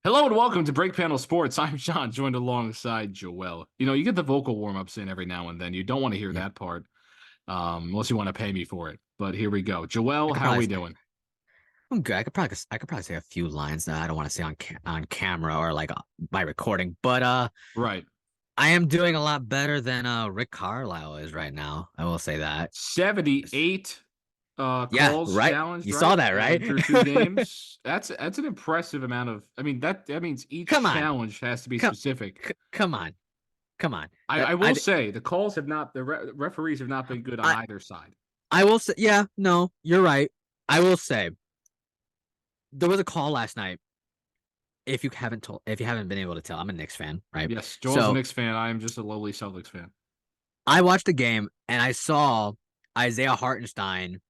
Hello and welcome to Break Panel Sports. I'm Sean, joined alongside Joel. You get the vocal warm-ups in every now and then. You don't want to hear Yeah, that part, unless you want to pay me for it. But here we go. I Joel, could how are probably, we doing? I'm good. I could probably say a few lines that I don't want to say on camera or like by recording, but Right. I am doing a lot better than Rick Carlisle is right now. I will say that. 78 Yeah, calls right. challenged, You saw right? that, right? Through two games. That's an impressive amount of that means each Come on, challenge has to be come, specific. come on, come on. I That will say the calls have not the referees have not been good on I either side. I will say, yeah, no, you're right. I will say there was a call last night. If you haven't been able to tell, I'm a Knicks fan, right? Yes, Joel's a So Knicks fan. I am just a lowly Celtics fan. I watched the game and I saw Isaiah Hartenstein.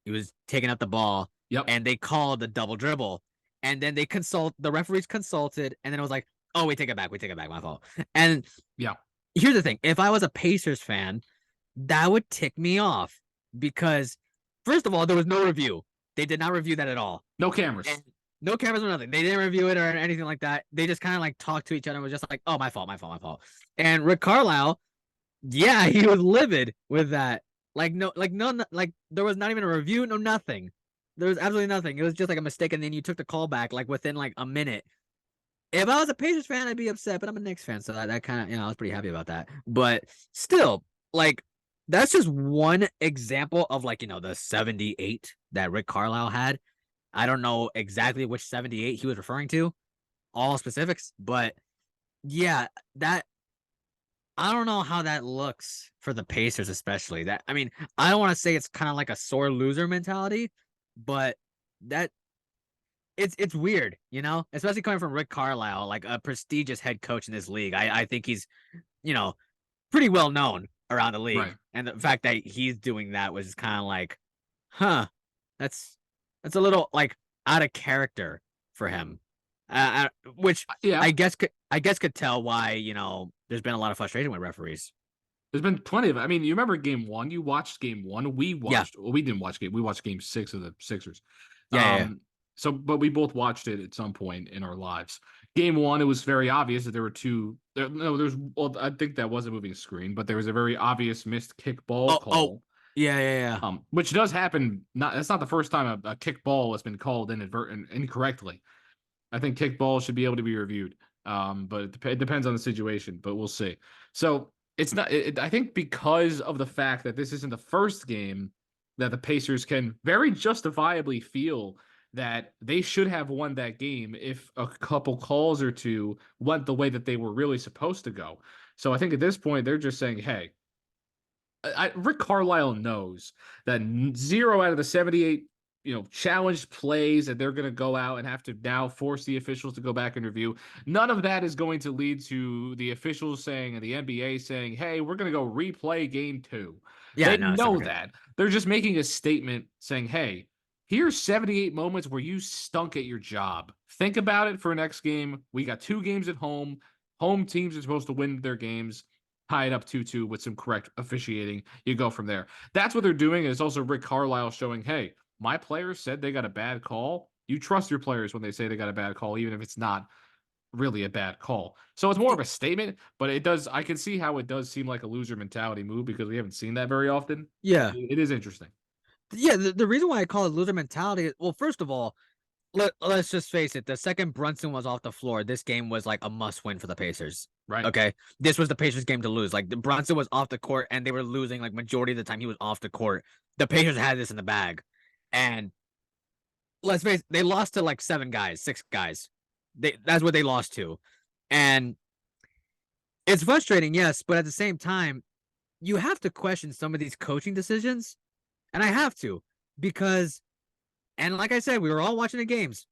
He was taking up the ball, Yep. and they called the double dribble. And then the referees consulted, and then it was like, oh, we take it back, my fault. And Yeah. here's the thing: if I was a Pacers fan, that would tick me off because, first of all, there was no review. They did not review that at all. No cameras. And no cameras or nothing. They didn't review it or anything like that. They just kind of like talked to each other and was just like, oh, my fault, my fault, my fault. And Rick Carlisle, yeah, he was livid with that. Like there was not even a review, no nothing. There was absolutely nothing. It was just like a mistake, and then you took the call back like within like a minute. If I was a Pacers fan, I'd be upset, but I'm a Knicks fan, so that kind of I was pretty happy about that. But still, like that's just one example of like the 78 that Rick Carlisle had. I don't know exactly which 78 he was referring to, all specifics, but yeah, that I don't know how that looks for the Pacers, especially. I don't want to say it's kind of like a sore loser mentality, but that it's weird, especially coming from Rick Carlisle, like a prestigious head coach in this league. I think he's, you know, pretty well known around the league. Right. And the fact that he's doing that was kind of like, huh, that's that's a little like out of character for him. Which Yeah. I guess could tell why, there's been a lot of frustration with referees. There's been plenty of. I mean, you remember game one? You watched game one. Yeah. Well, we didn't watch game. We watched game six of the Sixers. Yeah, yeah, yeah. So, but we both watched it at some point in our lives. Game one, it was very obvious that there were two. No, there's. Well, I think that was a moving screen, but there was a very obvious missed kick ball Oh, call. yeah, yeah, yeah. Which does happen. That's not the first time a kick ball has been called incorrectly. I think kick balls should be able to be reviewed. But it depends on the situation. But we'll see. So it's not. I think because of the fact that this isn't the first game that the Pacers can very justifiably feel that they should have won that game if a couple calls or two went the way that they were really supposed to go. So I think at this point they're just saying, "Hey, Rick Carlisle knows that 0 out of the 78, challenged plays that they're going to go out and have to now force the officials to go back and review. None of that is going to lead to the officials saying and the NBA saying, hey, we're going to go replay game two. Yeah, They no, it's never know good. that. They're just making a statement saying, hey, here's 78 moments where you stunk at your job. Think about it for next game. We got 2 games at home. Home teams are supposed to win their games. Tie it up 2-2 with some correct officiating. You go from there. That's what they're doing. And it's also Rick Carlisle showing, hey, my players said they got a bad call. You trust your players when they say they got a bad call, even if it's not really a bad call. So it's more of a statement, but I can see how it does seem like a loser mentality move because we haven't seen that very often. But Yeah. it is interesting. Yeah, the reason why I call it loser mentality is, well, first of all, let's just face it. The second Brunson was off the floor, this game was like a must win for the Pacers. Right. Okay. This was the Pacers game to lose. Like the Brunson was off the court and they were losing like majority of the time he was off the court. The Pacers had this in the bag. And let's face it, they lost to like 6 guys. That's what they lost to. And it's frustrating, yes, but at the same time, you have to question some of these coaching decisions. And I have to, because, and like I said, we were all watching the games.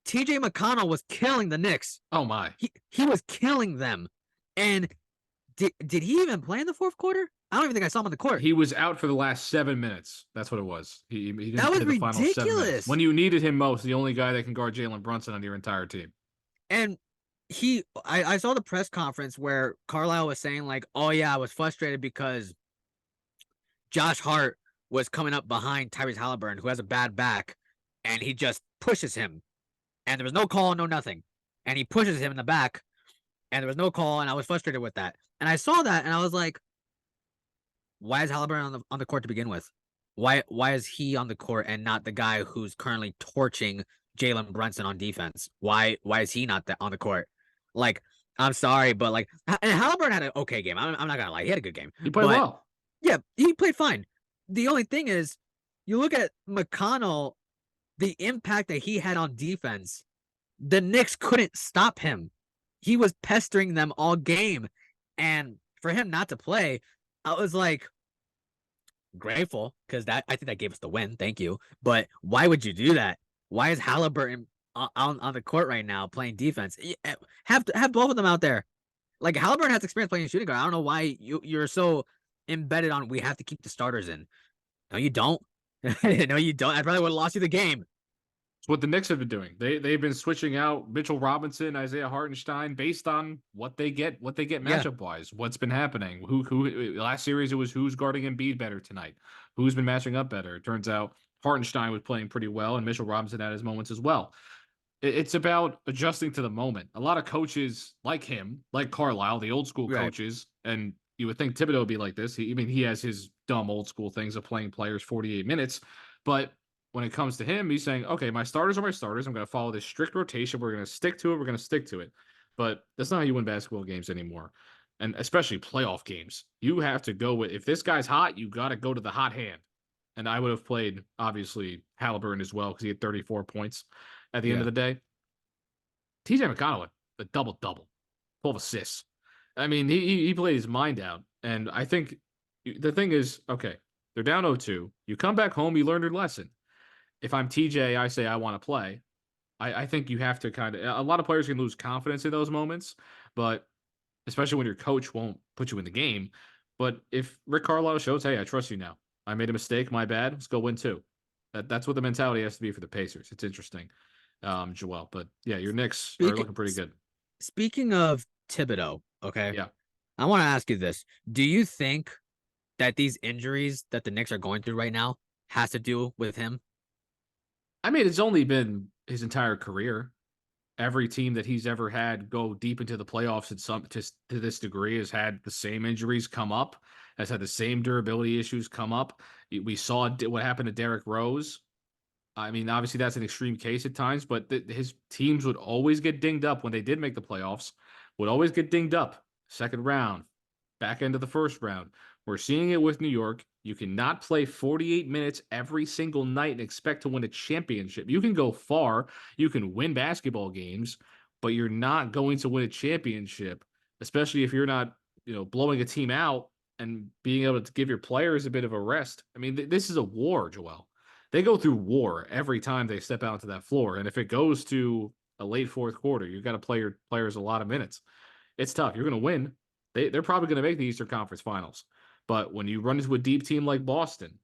TJ McConnell was killing the Knicks. Oh, my. He was killing them. And did he even play in the fourth quarter? I don't even think I saw him on the court. He was out for the last 7 minutes. That's what it was. He didn't That was play the final 7 minutes. ridiculous. When you needed him most, the only guy that can guard Jalen Brunson on your entire team. And I saw the press conference where Carlisle was saying like, oh yeah, I was frustrated because Josh Hart was coming up behind Tyrese Halliburton, who has a bad back, and he just pushes him. and there was no call, no nothing. And he pushes him in the back, and there was no call, and I was frustrated with that. And I saw that, and I was like, why is Halliburton on the court to begin with? Why is he on the court and not the guy who's currently torching Jalen Brunson on defense? Why is he not on the court? Like, I'm sorry, but like, and Halliburton had an okay game. I'm not gonna lie, he had a good game. He played but well. yeah, he played fine. The only thing is, you look at McConnell, the impact that he had on defense. The Knicks couldn't stop him. He was pestering them all game, and for him not to play, I was like, grateful, because I think that gave us the win. Thank you. But why would you do that? Why is Halliburton on the court right now playing defense? Have both of them out there. Like, Halliburton has experience playing shooting guard. I don't know why you're so embedded on we have to keep the starters in. No, you don't. No, you don't. I probably would have lost you the game. It's what the Knicks have been doing. They've been switching out Mitchell Robinson, Isaiah Hartenstein based on what they get matchup wise. What's been happening? Who last series it was who's guarding Embiid better tonight? Who's been matching up better? It turns out Hartenstein was playing pretty well, and Mitchell Robinson had his moments as well. It's about adjusting to the moment. A lot of coaches like him, like Carlisle, the old school coaches, and you would think Thibodeau would be like this. He has his dumb old school things of playing players 48 minutes, but when it comes to him, he's saying, okay, my starters are my starters. I'm going to follow this strict rotation. We're going to stick to it. We're going to stick to it. But that's not how you win basketball games anymore. And especially playoff games. You have to go with, if this guy's hot, you got to go to the hot hand. And I would have played, obviously, Halliburton as well because he had 34 points at the end of the day. TJ McConnell, a double-double, 12 assists. I mean, he played his mind out. And I think the thing is, okay, they're down 0-2. You come back home, you learn your lesson. If I'm TJ, I say I want to play. I think you have to kind of, a lot of players can lose confidence in those moments, but especially when your coach won't put you in the game. But if Rick Carlisle shows, hey, I trust you now. I made a mistake, my bad. Let's go win 2. That's what the mentality has to be for the Pacers. It's interesting, Joel. But yeah, your Knicks are looking pretty good. Speaking of Thibodeau, okay? Yeah. I want to ask you this. Do you think that these injuries that the Knicks are going through right now has to do with him? I mean, it's only been his entire career. Every team that he's ever had go deep into the playoffs at some to this degree has had the same injuries come up, has had the same durability issues come up. We saw what happened to Derrick Rose. I mean, obviously that's an extreme case at times, but his teams would always get dinged up when they did make the playoffs, would always get dinged up. Second round, back end of the first round. We're seeing it with New York. You cannot play 48 minutes every single night and expect to win a championship. You can go far. You can win basketball games, but you're not going to win a championship, especially if you're not, blowing a team out and being able to give your players a bit of a rest. I mean, this is a war, Joel. They go through war every time they step out to that floor. And if it goes to a late fourth quarter, you've got to play your players a lot of minutes. It's tough. You're going to win. They're probably going to make the Eastern Conference Finals. But when you run into a deep team like Boston,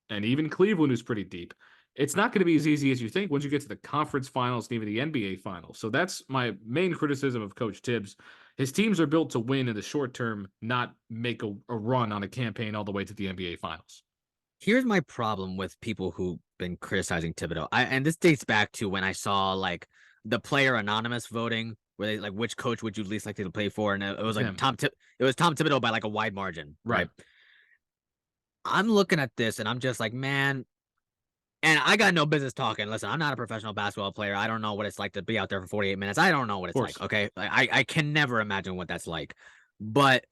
and even Cleveland, who's pretty deep, it's not going to be as easy as you think once you get to the conference finals and even the NBA finals. So that's my main criticism of Coach Tibbs. His teams are built to win in the short term, not make a run on a campaign all the way to the NBA finals. Here's my problem with people who've been criticizing Thibodeau. And this dates back to when I saw like the player anonymous voting, where they like which coach would you least likely to play for, and it was like Tom Thibodeau by like a wide margin, right? I'm looking at this and I'm just like, man, and I got no business talking. Listen, I'm not a professional basketball player. I don't know what it's like to be out there for 48 minutes. I don't know what it's like. Okay, I can never imagine what that's like. But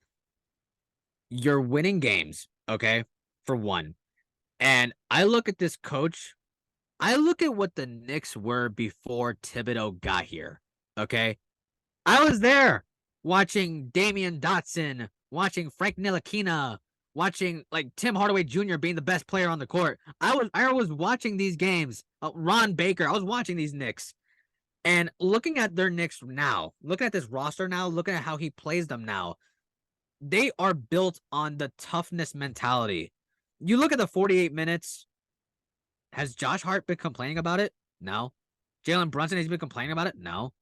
you're winning games, okay, for one. And I look at this coach. I look at what the Knicks were before Thibodeau got here. Okay. I was there watching Damian Dotson, watching Frank Ntilikina, watching like Tim Hardaway Jr. being the best player on the court. I was watching these games. Ron Baker. I was watching these Knicks. And looking at their Knicks now, looking at this roster now, looking at how he plays them now, they are built on the toughness mentality. You look at the 48 minutes. Has Josh Hart been complaining about it? No. Jalen Brunson has been complaining about it? No.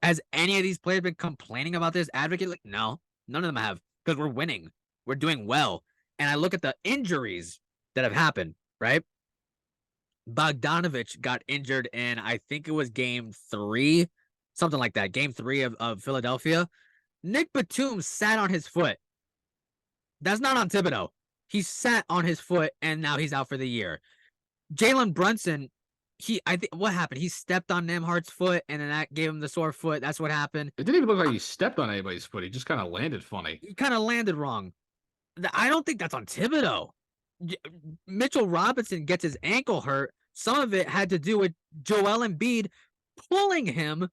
Has any of these players been complaining about this? Advocate? Like, no. None of them have, because we're winning. We're doing well. And I look at the injuries that have happened, right? Bogdanovich got injured in, I think it was game 3, something like that. Game 3 of Philadelphia. Nick Batum sat on his foot. That's not on Thibodeau. He sat on his foot and now he's out for the year. Jalen Brunson, I think what happened? He stepped on Nemhart's foot and then that gave him the sore foot. That's what happened. It didn't even look like he stepped on anybody's foot. He just kind of landed funny. He kind of landed wrong. I don't think that's on Thibodeau. Mitchell Robinson gets his ankle hurt. Some of it had to do with Joel Embiid pulling him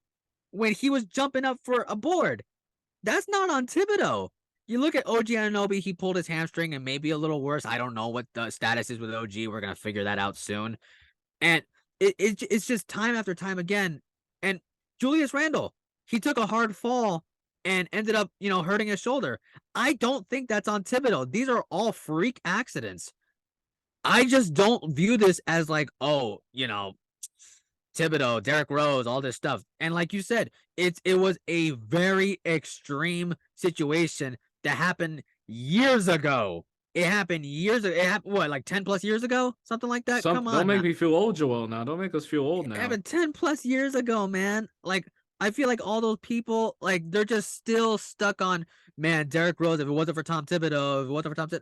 when he was jumping up for a board. That's not on Thibodeau. You look at OG Anunoby, he pulled his hamstring and maybe a little worse. I don't know what the status is with OG. We're going to figure that out soon. And it's just time after time again. And Julius Randle, he took a hard fall and ended up, hurting his shoulder. I don't think that's on Thibodeau. These are all freak accidents. I just don't view this as like, oh, Thibodeau, Derrick Rose, all this stuff. And like you said, it was a very extreme situation that happened years ago. It happened years ago. It happened, what, like 10 plus years ago? Something like that? Come on. Don't make me feel old, Joel, now. Don't make us feel old now. It happened 10 plus years ago, man. Like, I feel like all those people, like, they're just still stuck on, man, Derrick Rose, if it wasn't for Tom Thibodeau,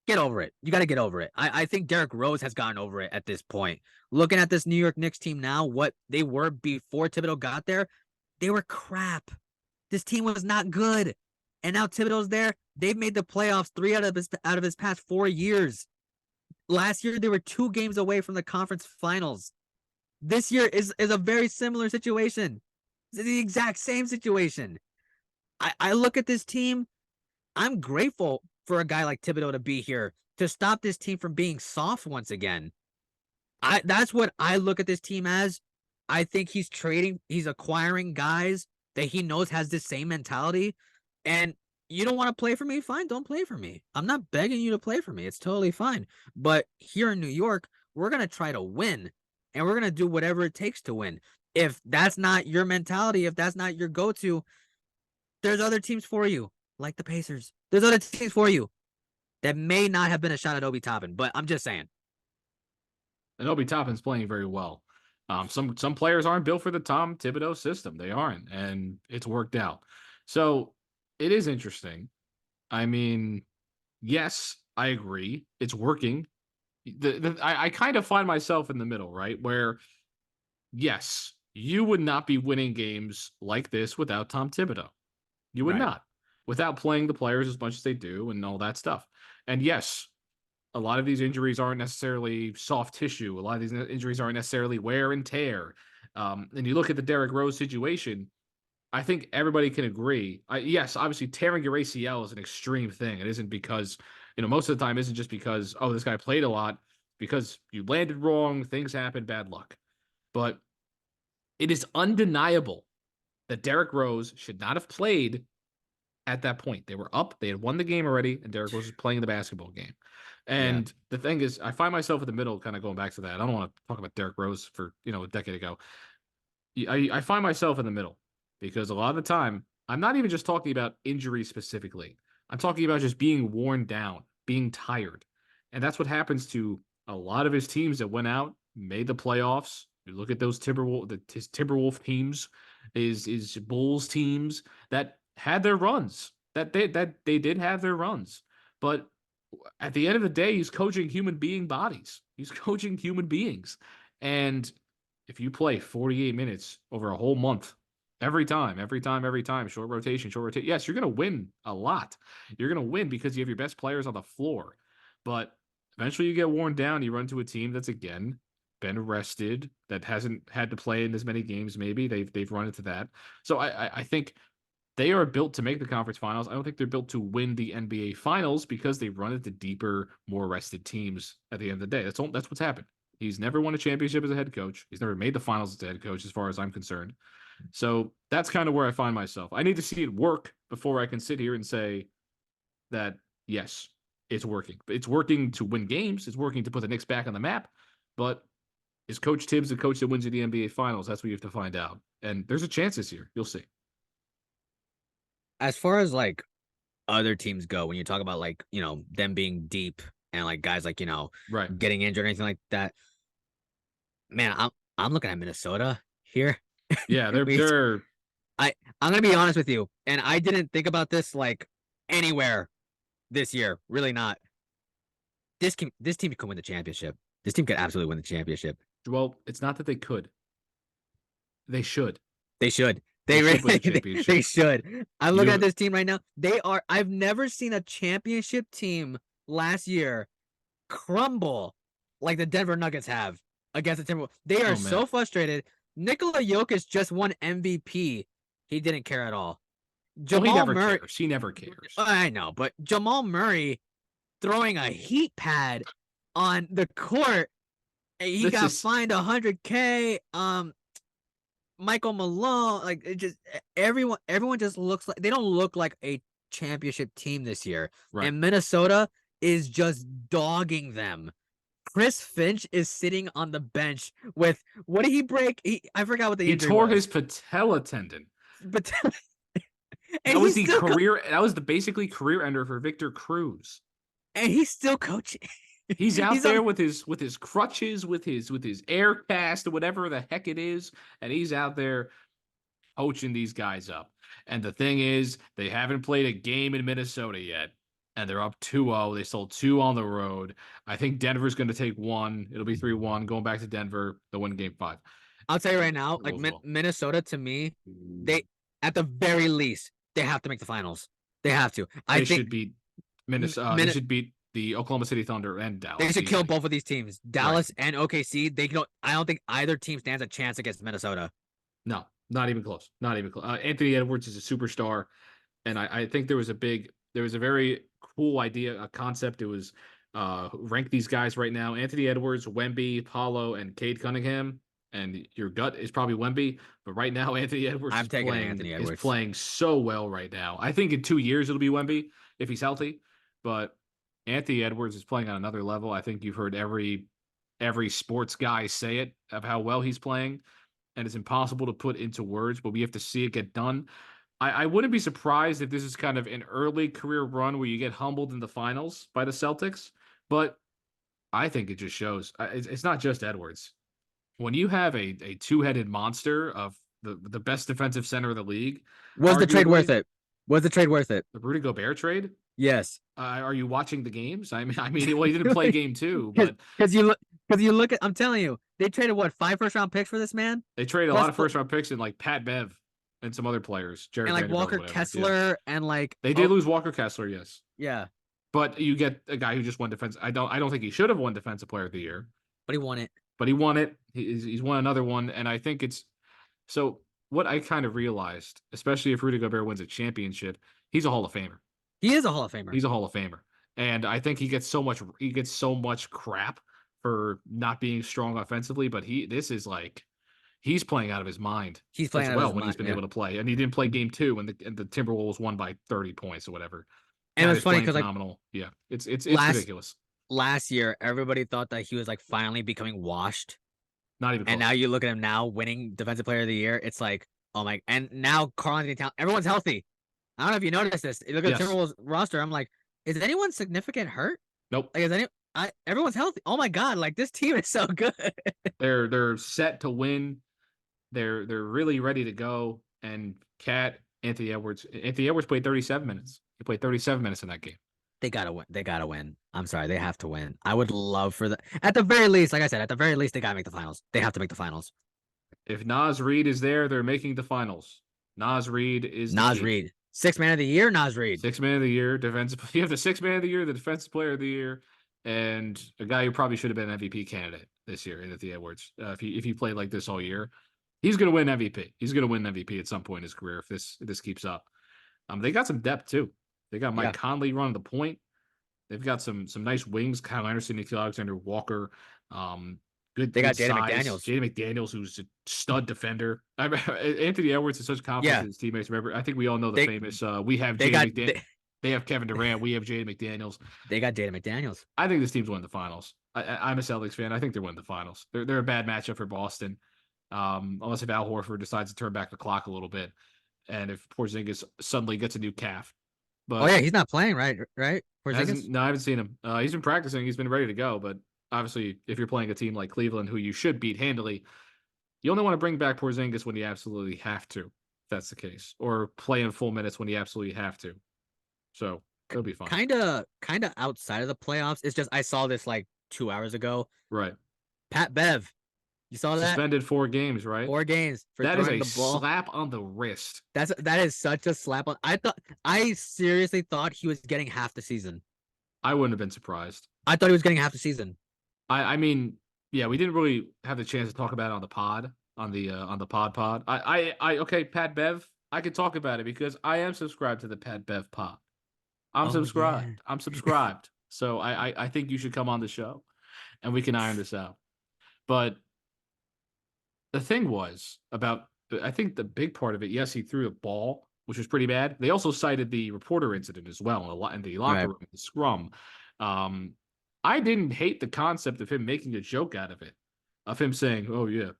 get over it. You got to get over it. I think Derrick Rose has gotten over it at this point. Looking at this New York Knicks team now, what they were before Thibodeau got there, they were crap. This team was not good. And now Thibodeau's there. They've made the playoffs 3 out of his past 4 years. Last year, they were 2 games away from the conference finals. This year is a very similar situation. It's the exact same situation. I look at this team. I'm grateful for a guy like Thibodeau to be here to stop this team from being soft once again. That's what I look at this team as. I think he's acquiring guys that he knows has the same mentality. And you don't want to play for me? Fine, don't play for me. I'm not begging you to play for me. It's totally fine. But here in New York, we're going to try to win. And we're going to do whatever it takes to win. If that's not your mentality, if that's not your go-to, there's other teams for you, like the Pacers. There's other teams for you that may not have been a shot at Obi Toppin, but I'm just saying. And Obi Toppin's playing very well. Some players aren't built for the Tom Thibodeau system. They aren't, and it's worked out. So it is interesting. I mean, yes, I agree. It's working. I kind of find myself in the middle, right? Where, yes, you would not be winning games like this without Tom Thibodeau. You would not. Without playing the players as much as they do and all that stuff. And yes, a lot of these injuries aren't necessarily soft tissue. A lot of these injuries aren't necessarily wear and tear. And you look at the Derrick Rose situation, I think everybody can agree. Yes, obviously tearing your ACL is an extreme thing. It isn't because, most of the time isn't just because, oh, this guy played a lot, because you landed wrong, things happen, bad luck. But it is undeniable that Derrick Rose should not have played at that point. They were up, they had won the game already, and Derrick Rose was playing the basketball game. And the thing is, I find myself in the middle, kind of going back to that. I don't want to talk about Derrick Rose for, a decade ago. I find myself in the middle because a lot of the time, I'm not even just talking about injury specifically. I'm talking about just being worn down, being tired. And that's what happens to a lot of his teams that went out, made the playoffs. You look at those his Timberwolf teams, his Bulls teams that had their runs. That they did have their runs. But at the end of the day, he's coaching human being bodies. He's coaching human beings. And if you play 48 minutes over a whole month, every time, short rotation, yes, you're going to win a lot. You're going to win because you have your best players on the floor. But eventually you get worn down. You run to a team that's, again, been rested, that hasn't had to play in as many games maybe. They've run into that. So I think they are built to make the conference finals. I don't think they're built to win the NBA finals because they run into deeper, more rested teams at the end of the day. That's what's happened. He's never won a championship as a head coach. He's never made the finals as a head coach, as far as I'm concerned. So that's kind of where I find myself. I need to see it work before I can sit here and say that, yes, it's working. It's working to win games. It's working to put the Knicks back on the map. But is Coach Tibbs the coach that wins you the NBA finals? That's what you have to find out. And there's a chance this year. You'll see. As far as like other teams go, when you talk about like, them being deep and like guys like, right, getting injured or anything like that, Man, I'm looking at Minnesota here. Yeah, they're We they're I'm gonna be honest with you, and I didn't think about this like anywhere this year. Really not. This team could win the championship. This team could absolutely win the championship. well, it's not that they could. They should. They should. They They should win really the they championship. should. I'm looking at You this team right now. They are. I've never seen a championship team last year crumble like the Denver Nuggets have against the Timberwolves. They are oh man. so frustrated. Nikola Jokic just won MVP. He didn't care at all. Well, he Jamal never Murray. cares. He never cares. I know, but Jamal Murray throwing a heat pad on the court. He This got is fined 100K. Michael Malone, like it just everyone just looks like they don't look like a championship team this year. right. And Minnesota is just dogging them. Chris Finch is sitting on the bench with what did he break? I forgot what the He injury tore was. his patella tendon. But That was the career. That was the basically career ender for Victor Cruz. And he's still coaching. He's out there on, with his crutches, with his air cast, or whatever the heck it is, and he's out there coaching these guys up. And the thing is, they haven't played a game in Minnesota yet, and they're up 2-0. They sold 2 on the road. I think Denver's going to take 1. It'll be 3-1. Going back to Denver, they'll win Game 5. I'll tell you right now, like Minnesota to me, they at the very least they have to make the finals. They have to. They should beat Minnesota. They should beat the Oklahoma City Thunder and Dallas. They should kill both of these teams, Dallas and OKC. They don't. I don't think either team stands a chance against Minnesota. No, not even close. Not even close. Anthony Edwards is a superstar, and I think there was a very cool idea, a concept. It was rank these guys right now: Anthony Edwards, Wemby, Paulo, and Cade Cunningham. And your gut is probably Wemby, but right now Anthony Edwards is playing so well right now. I think in 2 years it'll be Wemby if he's healthy, but Anthony Edwards is playing on another level. I think you've heard every sports guy say it of how well he's playing, and it's impossible to put into words, but we have to see it get done. I wouldn't be surprised if this is kind of an early career run where you get humbled in the finals by the Celtics, but I think it just shows. It's not just Edwards. When you have a two-headed monster of the best defensive center of the league, was the trade worth it? Was the trade worth it? The Rudy Gobert trade? Yes. Are you watching the games? I mean, well, he didn't play game 2, but because you look at. I'm telling you, they traded what 5 first-round picks for this man. They traded a lot of first-round picks and like Pat Bev and some other players, Jared and like Walker Kessler, and like they did lose Walker Kessler, yes. Yeah. But you get a guy who just won defense. I don't think he should have won Defensive Player of the Year, but he won it. He's won another one, and I think it's so. What I kind of realized, especially if Rudy Gobert wins a championship, he's a Hall of Famer. He is a Hall of Famer. He's a Hall of Famer, and I think he gets so much crap for not being strong offensively. But he's playing out of his mind. He's playing well when he's been able to play, and he didn't play game 2, and the Timberwolves won by 30 points or whatever. And it's funny because phenomenal. Yeah, it's ridiculous. Last year, everybody thought that he was like finally becoming washed. Not even close. And now you look at him now winning Defensive Player of the Year. It's like, oh my! And now Karl-Anthony Towns, everyone's healthy. I don't know if you noticed this. You look at the Timberwolves roster. I'm like, is anyone significant hurt? Nope. Like, everyone's healthy. Oh my god! Like this team is so good. They're set to win. They're really ready to go. And Anthony Edwards played 37 minutes. He played 37 minutes in that game. They gotta win. They gotta win. I'm sorry, they have to win. I would love for at the very least, like I said, at the very least, they gotta make the finals. They have to make the finals. If Naz Reid is there, they're making the finals. Naz Reid is Naz Reid. 6th man of the year, Naz Reid. 6th man of the year, defensive. You have the 6th man of the year, the defensive player of the year, and a guy who probably should have been an MVP candidate this year, Anthony Edwards. If he played like this all year, he's gonna win MVP. He's gonna win MVP at some point in his career if this keeps up. They got some depth too. They got Mike Conley running the point. They've got some nice wings. Kyle Anderson, Nikhil Alexander Walker. They got Jaden McDaniels. Jaden McDaniels, who's a stud defender. Anthony Edwards has such confidence in his teammates. Remember, I think we all know the famous. We have Jaden McDaniels. They have Kevin Durant. We have Jaden McDaniels. They got Jaden McDaniels. I think this team's winning the finals. I'm a Celtics fan. I think they're winning the finals. They're a bad matchup for Boston, unless if Al Horford decides to turn back the clock a little bit, and if Porzingis suddenly gets a new calf. But he's not playing, right? No, I haven't seen him. He's been practicing. He's been ready to go, but obviously, if you're playing a team like Cleveland, who you should beat handily, you only want to bring back Porzingis when you absolutely have to, if that's the case, or play in full minutes when you absolutely have to. So it'll be fine. Kind of outside of the playoffs. It's just I saw this like 2 hours ago. Right. Pat Bev, you saw that? Suspended 4 games, right? 4 games for That is throwing a the ball. slap on the wrist. That is such a slap on. I seriously thought he was getting half the season. I wouldn't have been surprised. I thought he was getting half the season. I mean, yeah, we didn't really have the chance to talk about it on the pod, on the pod. Okay, Pat Bev, I could talk about it because I am subscribed to the Pat Bev pod. I'm Oh yeah. subscribed. I'm subscribed. So I think you should come on the show and we can iron this out. But the thing was about, I think the big part of it, yes, he threw a ball, which was pretty bad. They also cited the reporter incident as well in the locker room, in the scrum. I didn't hate the concept of him making a joke out of it, of him saying, "Oh yeah,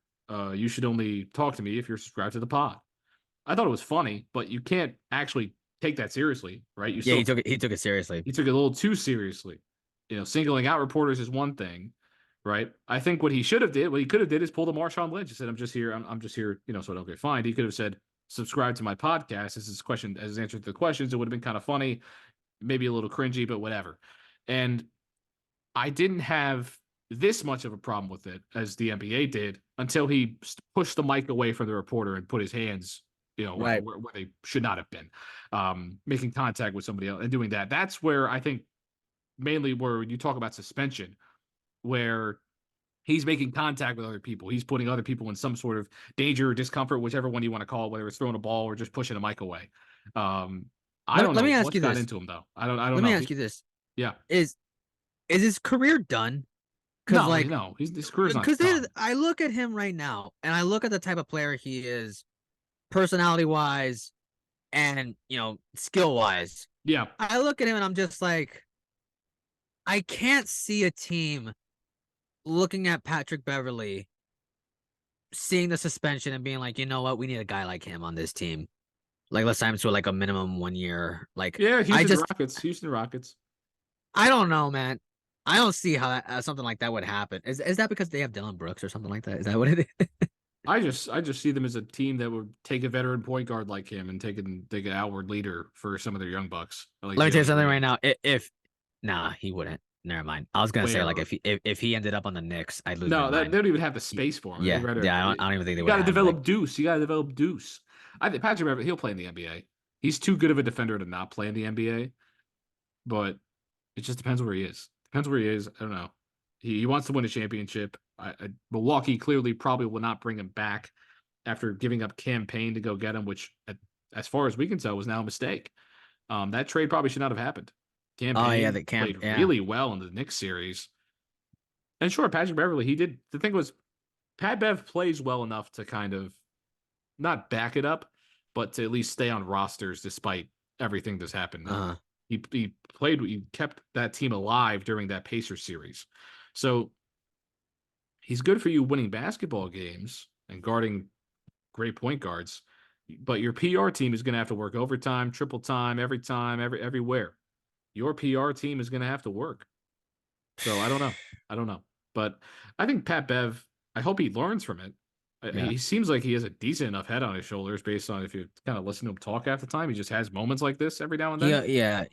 you should only talk to me if you're subscribed to the pod." I thought it was funny, but you can't actually take that seriously, right? Yeah, he took it seriously. He took it a little too seriously. Singling out reporters is one thing, right? I think what he could have did is pull the Marshawn Lynch and said, I'm just here, so I don't get fined. He could have said, subscribe to my podcast as his answer to the questions. It would have been kind of funny, maybe a little cringy, but whatever. And I didn't have this much of a problem with it as the NBA did until he pushed the mic away from the reporter and put his hands, where they should not have been, making contact with somebody else and doing that. That's where I think mainly where you talk about suspension, where he's making contact with other people. He's putting other people in some sort of danger or discomfort, whichever one you want to call it, whether it's throwing a ball or just pushing a mic away. I don't know. Let me ask you this. Into him though. I don't know. Let me ask you this. Yeah. Is his career done? No, his career's not done. Because I look at him right now, and I look at the type of player he is, personality-wise, and skill-wise. Yeah. I look at him and I'm just like, I can't see a team looking at Patrick Beverley, seeing the suspension and being like, you know what, we need a guy like him on this team. Like, let's sign him to like a minimum 1 year. Like, yeah, Houston Rockets. I don't know, man. I don't see how something like that would happen. Is that because they have Dylan Brooks or something like that? Is that what it is? I just see them as a team that would take a veteran point guard like him and take an outward leader for some of their young bucks. Let me tell you something right now. Nah, he wouldn't. Never mind. I was gonna say like if he ended up on the Knicks, I'd lose. No, they don't even have the space for him. Yeah, I don't even think they would. You got to develop Deuce. You got to develop Deuce. I think Patrick Beverley, he'll play in the NBA. He's too good of a defender to not play in the NBA. But it just depends where he is. Depends where he is. I don't know. He wants to win a championship. Milwaukee clearly probably will not bring him back after giving up Cam Payne to go get him, which, as far as we can tell, was now a mistake. That trade probably should not have happened. Cam Payne played really well in the Knicks series. And sure, Patrick Beverley, he did. The thing was, Pat Bev plays well enough to kind of not back it up, but to at least stay on rosters despite everything that's happened. He kept that team alive during that Pacers series. So he's good for you winning basketball games and guarding great point guards, but your PR team is going to have to work overtime, triple time, everywhere. Your PR team is going to have to work. So I don't know. But I think Pat Bev, I hope he learns from it. Yeah. He seems like he has a decent enough head on his shoulders based on if you kind of listen to him talk half the time. He just has moments like this every now and then. Yeah.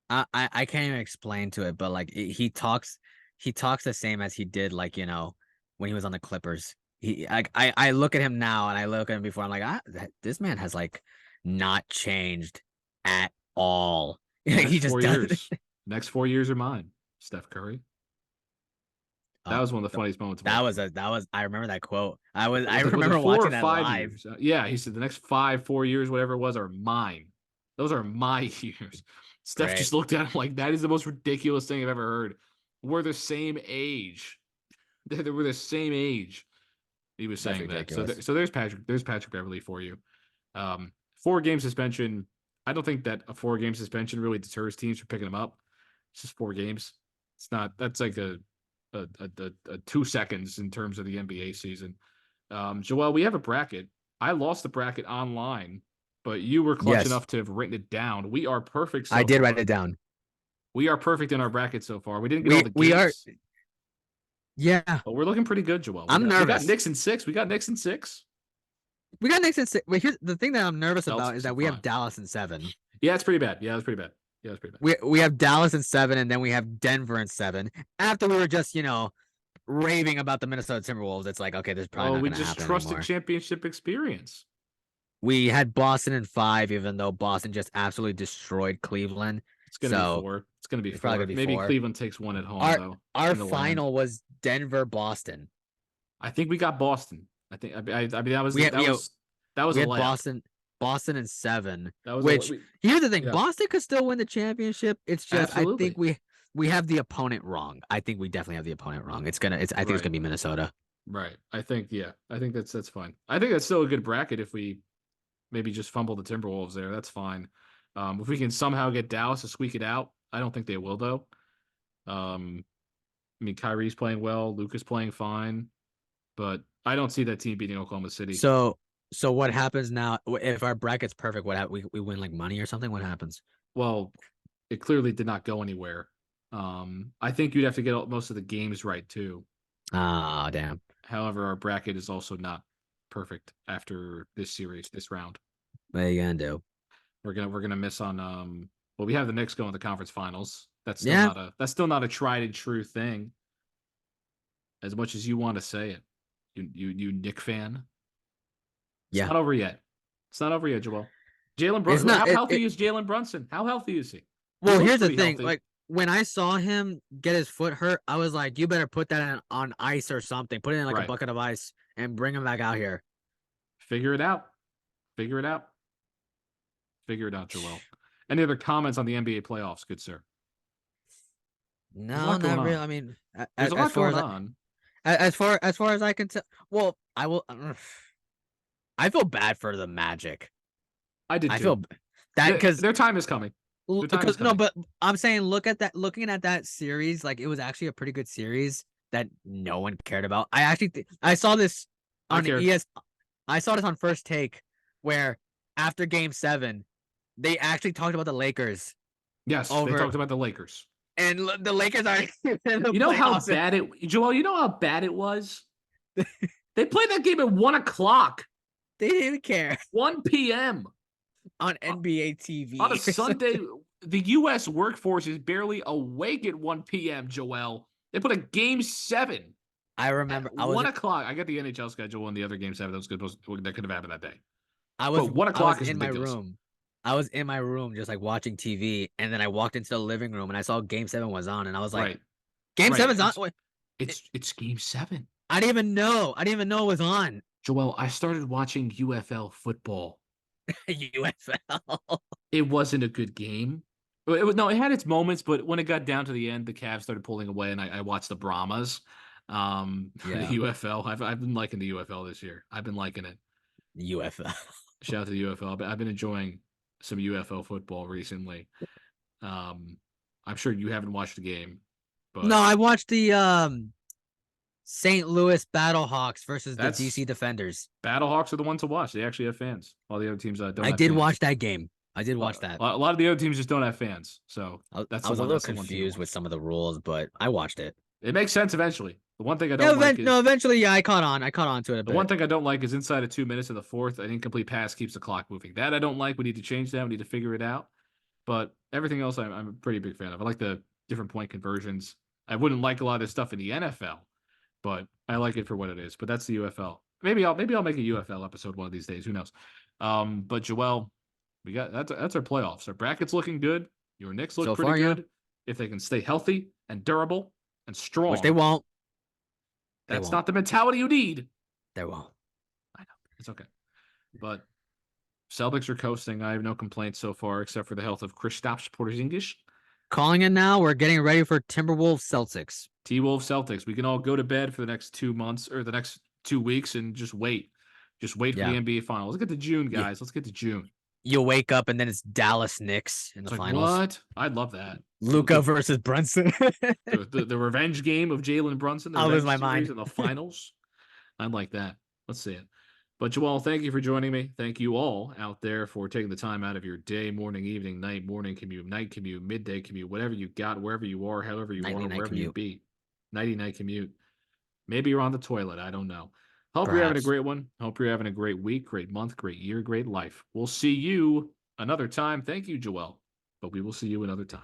I can't even explain to it, but like he talks the same as he did, like, when he was on the Clippers. I look at him now and I look at him before. I'm like, this man has like not changed at all. He just 4 years. Next 4 years are mine. Steph Curry. That was one of the funniest moments. That was I remember that quote. I remember watching that live. Years. Yeah, he said the next 4 years, whatever it was, are mine. Those are my years. Steph just looked at him like, that is the most ridiculous thing I've ever heard. We're the same age. They were the same age. He was saying that. So there's Patrick Beverley for you. 4-game suspension. I don't think that a 4-game suspension really deters teams from picking him up. It's just 4 games. It's not. That's like a 2 seconds in terms of the NBA season. Joel, we have a bracket. I lost the bracket online, but you were clutch enough to have written it down. We are perfect. I did write it down. We are perfect in our bracket so far. We didn't get all the games. Yeah, But we're looking pretty good, Joel. I'm We got nervous. Knicks in 6. We got Knicks in 6. We got Knicks in 6. But here's the thing that I'm nervous about is Celtics in that we have 5. Dallas in 7. Yeah, it's pretty bad. Yeah, it's pretty bad. Yeah, it's pretty bad. We have Dallas in 7, and then we have Denver in 7. After we were just raving about the Minnesota Timberwolves, it's like, okay, this is probably Oh, not we going to just happen trusted anymore. championship experience. We had Boston in 5, even though Boston just absolutely destroyed Cleveland. It's gonna be So 4. It's gonna be it's probably 4. gonna be Maybe 4. Cleveland takes one at home Our though. our In the land. final was Denver Boston. I think we got Boston. I think. I mean, that was We had, that was that was we a had layup. Boston in 7. That was Which here's the thing: yeah. Boston could still win the championship. It's just I think Absolutely. we have the opponent wrong. I think we definitely have the opponent wrong. I think it's Right. gonna be Minnesota. Right. I think I think that's fine. I think that's still a good bracket if we maybe just fumble the Timberwolves there. That's fine. If we can somehow get Dallas to squeak it out, I don't think they will though. I mean, Kyrie's playing well, Luka's playing fine, but I don't see that team beating Oklahoma City. So what happens now if our bracket's perfect? We win like money or something? What happens? Well, it clearly did not go anywhere. I think you'd have to get most of the games right too. Ah, damn. However, our bracket is also not perfect after this series, this round. What are you gonna do? We're gonna miss on well, we have the Knicks going to the conference finals. Yeah. That's still not a tried and true thing. As much as you want to say it, you Knick fan. It's Yeah. not over yet. It's not over yet, Joel. Jalen It's Brunson. not. How healthy is Jalen Brunson? How healthy is he? Well, Looks here's the pretty thing. healthy. Like when I saw him get his foot hurt, I was like, "You better put that on ice or something. Put it in like a Right. bucket of ice and bring him back out here." Figure it out. Figure it out. Figure it out, Joel. Any other comments on the NBA playoffs, good sir? There's a No, lot going not really. on. I mean, There's a as lot far going as on. as far as I can tell, well, I will. I feel bad for the Magic. I did I too. feel that because Their time is coming. Their time is because no, coming. but I'm saying looking at that series, like it was actually a pretty good series that no one cared about. I actually I saw this I on cared. I saw this on First Take where after Game 7, they actually talked about the Lakers Yes, they over, talked about the Lakers. and the Lakers are in the You know how playoffs. bad it, Joel. You know how bad it was. They played that game at 1 o'clock, They didn't even care 1 p.m. on NBA TV on a Sunday. The U.S. workforce is barely awake at 1 p.m. Joel, they put a Game 7 I remember at 1 o'clock. I got the NHL schedule and the other Game 7 that was good. That could have happened that day. But 1 o'clock is in my ridiculous. room. I was in my room just like watching TV, and then I walked into the living room and I saw Game 7 was on, and I was like, Right. Game 7's on. It's Game 7. I didn't even know. I didn't even know it was on. Joel, I started watching UFL football. UFL. It wasn't a good game. It had its moments, but when it got down to the end, the Cavs started pulling away, and I watched the Brahmas. The UFL. I've been liking the UFL this year. I've been liking it. UFL. Shout out to the UFL. I've been enjoying some UFL football recently. I'm sure you haven't watched the game, but No, I watched the St. Louis Battlehawks versus the that's DC Defenders. Battlehawks are the ones to watch. They actually have fans. All the other teams don't. I have did fans. watch that game. I did watch that. A lot of the other teams just don't have fans, so that's I was a little confused with some of the rules, but I watched it. It makes sense eventually. The one thing I don't like is eventually, yeah, I caught on. I caught on to it a bit. The one thing I don't like is inside of 2 minutes of the fourth, an incomplete pass keeps the clock moving. That I don't like. We need to change that. We need to figure it out. But everything else, I'm a pretty big fan of. I like the different point conversions. I wouldn't like a lot of this stuff in the NFL, but I like it for what it is. But that's the UFL. Maybe I'll make a UFL episode one of these days. Who knows? But Joel, we got that's our playoffs. Our bracket's looking good. Your Knicks look pretty good. If they can stay healthy and durable and strong, which they won't. That's not the mentality you need. They won't. I know. It's okay. But Celtics are coasting. I have no complaints so far, except for the health of Kristaps Porzingis. Calling it now. We're getting ready for Timberwolves Celtics. T-Wolves Celtics. We can all go to bed for the next 2 months or the next 2 weeks and just wait. Just wait for the NBA Finals. Let's get to June, guys. Yeah. Let's get to June. You'll wake up and then it's Dallas Knicks in the finals. What? I'd love that. Luka versus Brunson. the revenge game of Jalen Brunson. I'll lose my mind in the finals. I'd like that. Let's see it. But Joel, thank you for joining me. Thank you all out there for taking the time out of your day, morning, evening, night, morning commute, night commute, midday commute, whatever you got, wherever you are, however you are, wherever you be. Nighty night commute Maybe you're on the toilet. I don't know. Hope you're having a Perhaps. great one. Hope you're having a great week, great month, great year, great life. We'll see you another time. Thank you, Joel. But we will see you another time.